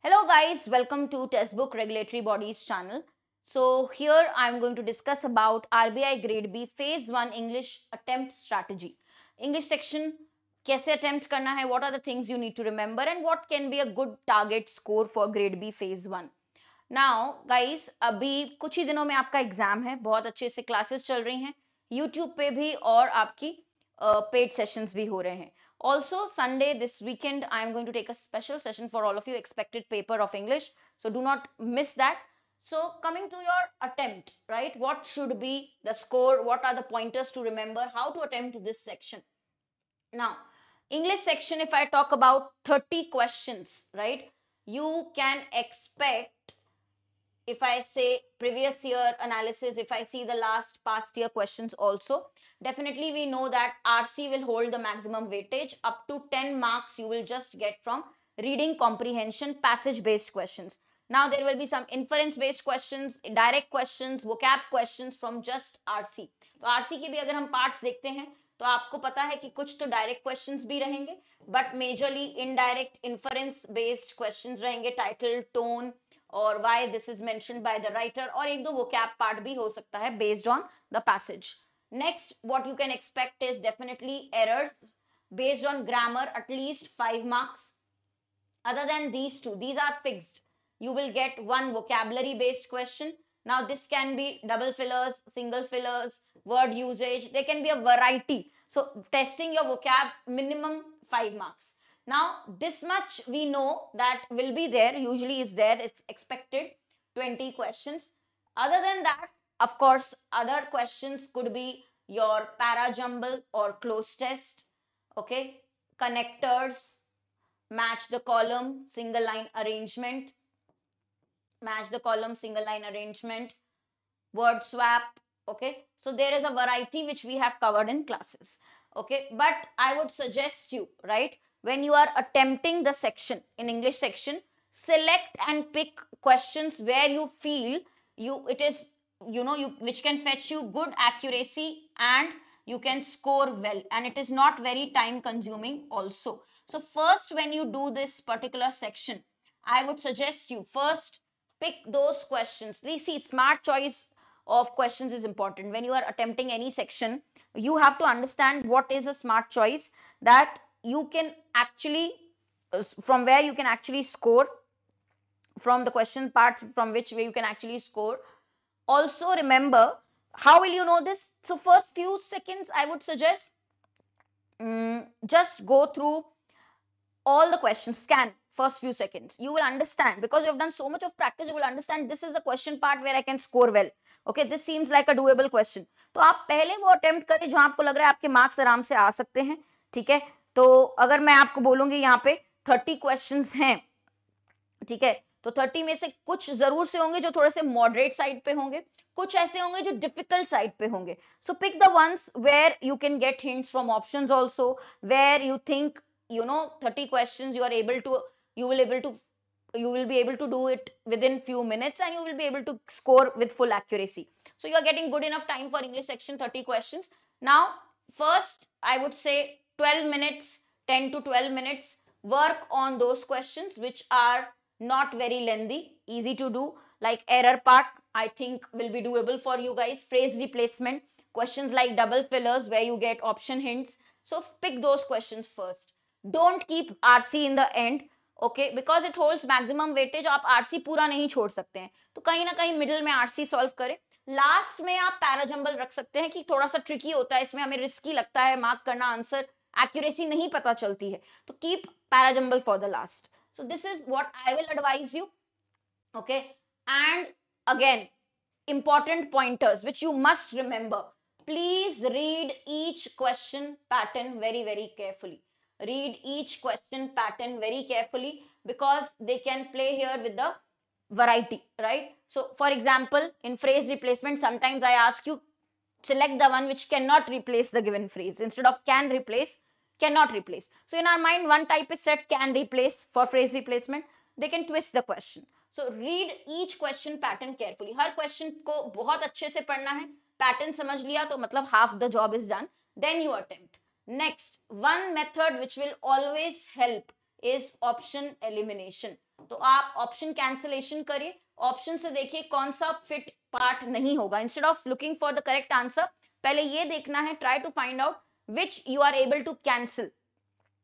Hello guys, welcome to Textbook Regulatory Bodies channel. So here I am going to discuss about RBI Grade B Phase 1 English Attempt Strategy. English section कैसे attempt करना है, what are the things you need to remember and what can be a good target score for Grade B Phase 1. Now guys, अभी कुछ ही दिनों में आपका exam है, बहुत अच्छे से क्लासेस चल रही हैं, YouTube पे भी और आपकी पेड सेशंस भी हो रहे हैं. Also, Sunday, this weekend, I am going to take a special session for all of you, expected paper of English. So do not miss that. So coming to your attempt, right? What should be the score? What are the pointers to remember? How to attempt this section? Now, English section, if I talk about 30 questions, right? You can expect, if I say previous year analysis, if I see the past year questions also, definitely we know that RC will hold the maximum weightage. Up to 10 marks you will just get from reading comprehension, passage based questions. Now there will be some inference based questions, direct questions, vocab questions from just RC. तो RC के भी अगर हम parts देखते हैं तो आपको पता है कि कुछ तो डायरेक्ट क्वेश्चंस भी रहेंगे, but majorly indirect inference based questions रहेंगे, टाइटल, टोन और why this is mentioned by the writer, और एक दो vocab part भी हो सकता है based on the passage. Next, what you can expect is definitely errors based on grammar, at least 5 marks. Other than these two, these are fixed. You will get one vocabulary based question. Now this can be double fillers, single fillers, word usage. There can be a variety. So testing your vocab, minimum 5 marks. Now this much we know that will be there, usually is there, it's expected 20 questions. Other than that, of course, other questions could be your para jumble or close test, okay, connectors, match the column, single line arrangement, match the column, single line arrangement, word swap, okay. So there is a variety which we have covered in classes, okay. But I would suggest you, right, when you are attempting the section in English section, select and pick questions where you feel it is, which can fetch you good accuracy and you can score well, and it is not very time consuming also. So first, when you do this particular section, I would suggest you first pick those questions. See, smart choice of questions is important. When you are attempting any section, you have to understand what is a smart choice that you can actually, from where you can actually score, from the question parts from which way you can actually score. Also remember, how will you know this? So first few seconds I would suggest, just go through all the questions, scan first few seconds. You will understand, because you have done so much of practice, you will understand this is the question part where I can score well. Okay, this seems like a doable question. तो आप पहले वो attempt करें जहां आपको लग रहा है आपके मार्क्स आराम से आ सकते हैं. ठीक है, तो अगर मैं आपको बोलूंगी यहाँ पे 30 क्वेश्चंस हैं, ठीक है, तो 30 में से कुछ जरूर से होंगे जो थोड़े से मॉडरेट साइड पे होंगे, कुछ ऐसे होंगे जो डिफिकल्ट साइड पे होंगे. So pick the ones where you can get hints from options also, where you think 30 questions you will be able to do it within few minutes and you will be able to score with full accuracy. So you are getting good enough time for English section, 30 questions. Now first I would say 12 minutes, 10 to 12 minutes, work on those questions which are not very lengthy, easy to do. Like error part, I think will be doable for you guys. Phrase replacement, questions like double fillers where you get option hints. So pick those questions first. Don't keep RC in the end, okay, because it holds maximum weightage. आप RC पूरा नहीं छोड़ सकते हैं, तो कहीं ना कहीं मिडिल में RC सॉल्व करें. लास्ट में आप पैराजंबल रख सकते हैं कि थोड़ा सा ट्रिकी होता है, इसमें हमें रिस्की लगता है मार्क करना, आंसर एक्यूरेसी नहीं पता चलती है, तो keep parajumble for the last. So this is what I will advise you, okay. And again, important pointers which you must remember. Please read each question pattern very, very carefully. Read each question pattern very carefully because they can play here with the variety, right? So for example, in phrase replacement, sometimes I ask you select the one which cannot replace the given phrase. Instead of can replace, cannot replace. So in our mind, one type is set can replace for phrase replacement. They can twist the question. So read each question pattern carefully. Her question को बहुत अच्छे से पढ़ना है. Pattern समझ लिया तो मतलब half the job is done. Then you attempt. Next, one method which will always help is option elimination. तो आप option cancellation करिए, option से देखिए कौन सा fit part नहीं होगा. Instead of looking for the correct answer, पहले ये देखना है, try to find out which you are able to cancel,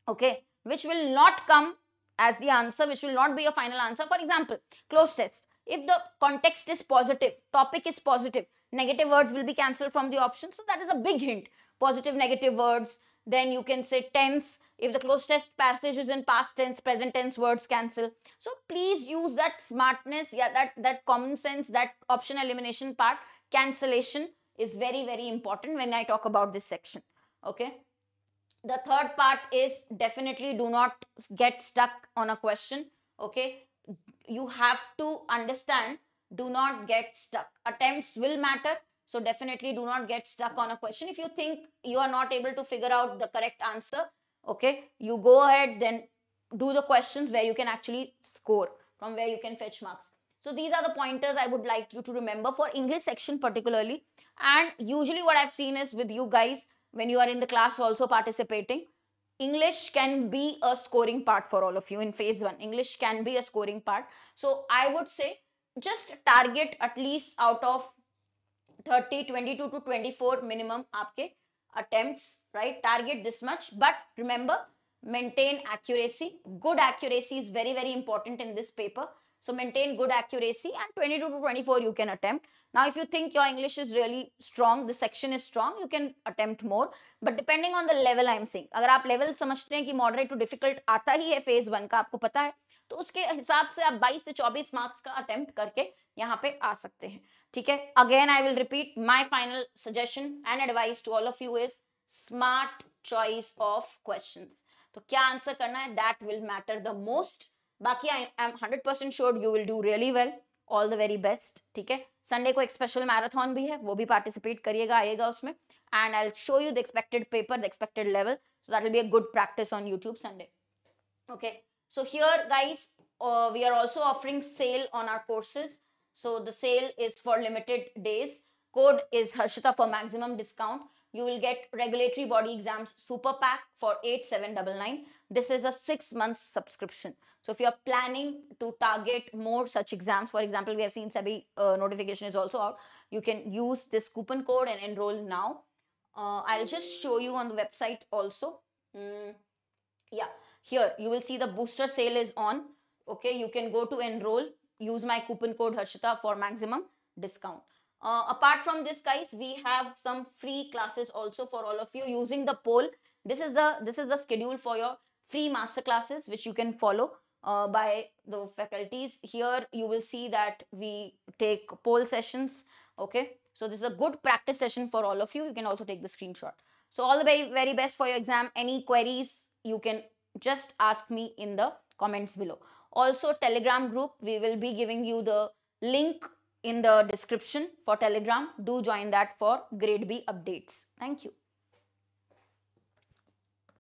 okay, which will not come as the answer, which will not be a final answer. For example, close test. If the context is positive, topic is positive, negative words will be cancelled from the option. So that is a big hint. Positive, negative words. Then you can say tense. If the close test passage is in past tense, present tense words cancel. So please use that smartness, yeah, that common sense, that option elimination part. Cancellation is very, very important when I talk about this section. Okay. The third part is definitely do not get stuck on a question. Okay, you have to understand, do not get stuck. Attempts will matter, so definitely do not get stuck on a question. If you think you are not able to figure out the correct answer, okay, you go ahead, then do the questions where you can actually score, from where you can fetch marks. So these are the pointers I would like you to remember for English section particularly. And usually what I've seen is with you guys, when you are in the class also participating, English can be a scoring part for all of you in phase 1. English can be a scoring part. So I would say just target at least out of 30, 22 to 24 minimum aapke attempts, right? Target this much. But remember, maintain accuracy. Good accuracy is very, very important in this paper. So maintain good accuracy, and 22 to 24 you can attempt. Now, if you think your English is really strong, the section is strong, you can attempt more. But depending on the level I am saying, अगर आप level समझते हैं कि moderate to difficult आता ही है phase 1 का, आपको पता है, तो उसके हिसाब से आप 22 से 24 मार्क्स का अटेम्प्ट करके यहाँ पे आ सकते हैं. ठीक है. Again I will repeat, my final suggestion and advice to all of you is smart choice of questions. तो क्या आंसर करना है, that will matter the most. बाकी I am 100% sure you will do really well. All the very best. ठीक है. Sunday को एक special marathon भी है, वो भी पार्टिसिपेट करिएगा, आइएगा उसमें. And I'll show you the expected paper, the expected level. So that will be a good practice on YouTube Sunday. Okay. So here guys, we are also offering sale on our courses. So the sale is for limited days. Code is Harshita for maximum discount. You will get regulatory body exams super pack for 8799. This is a 6 months subscription. So if you are planning to target more such exams, for example, we have seen SEBI notification is also out. You can use this coupon code and enroll now. I'll just show you on the website also. Yeah, here you will see the booster sale is on. Okay, you can go to enroll, use my coupon code Harshita for maximum discount. Apart from this guys, we have some free classes also for all of you using the poll. This is the schedule for your free master classes which you can follow by the faculties. Here you will see that we take poll sessions. Okay, so this is a good practice session for all of you. You can also take the screenshot. So all the very, very best for your exam. Any queries, you can just ask me in the comments below. Also, Telegram group, we will be giving you the link in the description for Telegram. Do join that for grade B updates. Thank you.